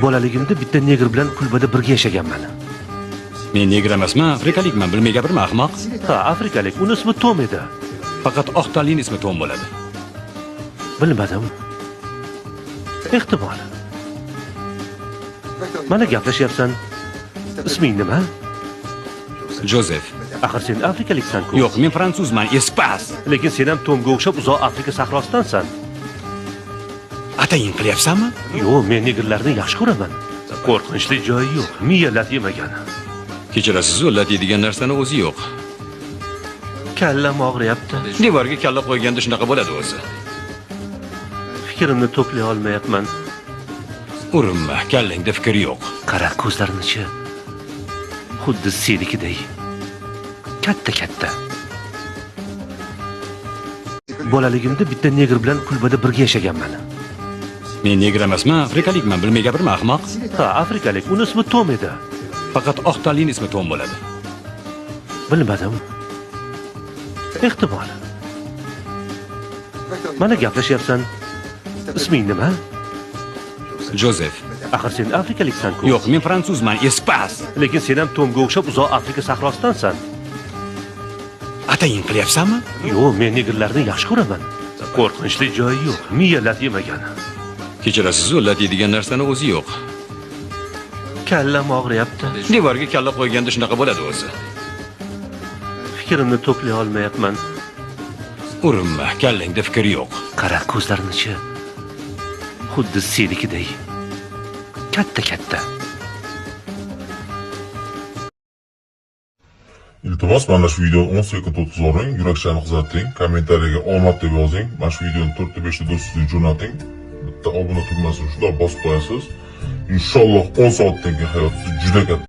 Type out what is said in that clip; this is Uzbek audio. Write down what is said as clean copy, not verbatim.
Bolaligimda bitta negr bilan kulbada birga yashaganman. Men negr emasman, afrikalikman. Bilmay gapirma, ahmoq. Ha, afrikalik. Uni ismi Tom edi. Faqat oq tanlining ismi Tom bo'ladi. Bilmadim. Ehtimol. Mana gaplashyapsan. Isming nima? Jozef. Axir sen afrikaliksan-ku. Yo'q, men fransuzman, espas. Lekin sen ham Tomga o'xshab uzoq Afrika sahrosidansan. Atayin qilyapsanmi? Yo'q, men negrlarni yaxshi ko'raman. Qo'rqinchli joyi yo'q. Miya lat yemagan. Kechirasiz, lat yeydigan narsani o'zi yo'q. Kallam og'riyapti. Devorga kalla qo'yganda shunaqa bo'ladi o'zi. Fikrimni to'play olmayapman. Urinma, kallangda fikr yo'q. Qara ko'zlarini-chi. Xuddi senikiday. Katta. Bolaligimda bitta negr bilan kulbada birga yashaganman. Men negr emasman, afrikalikman. Bilmay gapirma, ahmoq. Ha, afrikalik. Uni ismi Tom edi. Faqat oq tanlining ismi Tom bo'ladi. Bilmadim. Ehtimol. Mana gaplashyapsan. Isming nima? Jozef. Axir sen afrikaliksan-ku. Yo'q, men fransuzman, espas. Lekin sen ham Tomga o'xshab uzoq Afrika sahrosidansan. Atayin qilyapsanmi? Yo'q, men negrlarni yaxshi ko'raman. Qo'rqinchli joyi yo'q. Miya lat yemagan. Kechirasiz, lat yeydigan narsani o'zi yo'q. Kallam og'riyapti. Devorga kalla qo'yganda shunaqa bo'ladi o'zi. Fikrimni to'play olmayapman. Urinma, kallangda fikr yo'q. Qara ko'zlarini-chi. Xuddi senikiday. Katta. Iltimos, mana shu videoni 10 sekund o'tkazing, yurakchani qizating, kommentariyaga omad deb yozing. Mana shu videoni 4-5 ta do'stingizga jo'nating. Bitta obuna tugmasini shunday bosib qo'yasiz. Inshaalloh 10 soatdan keyin hayotingiz juda katta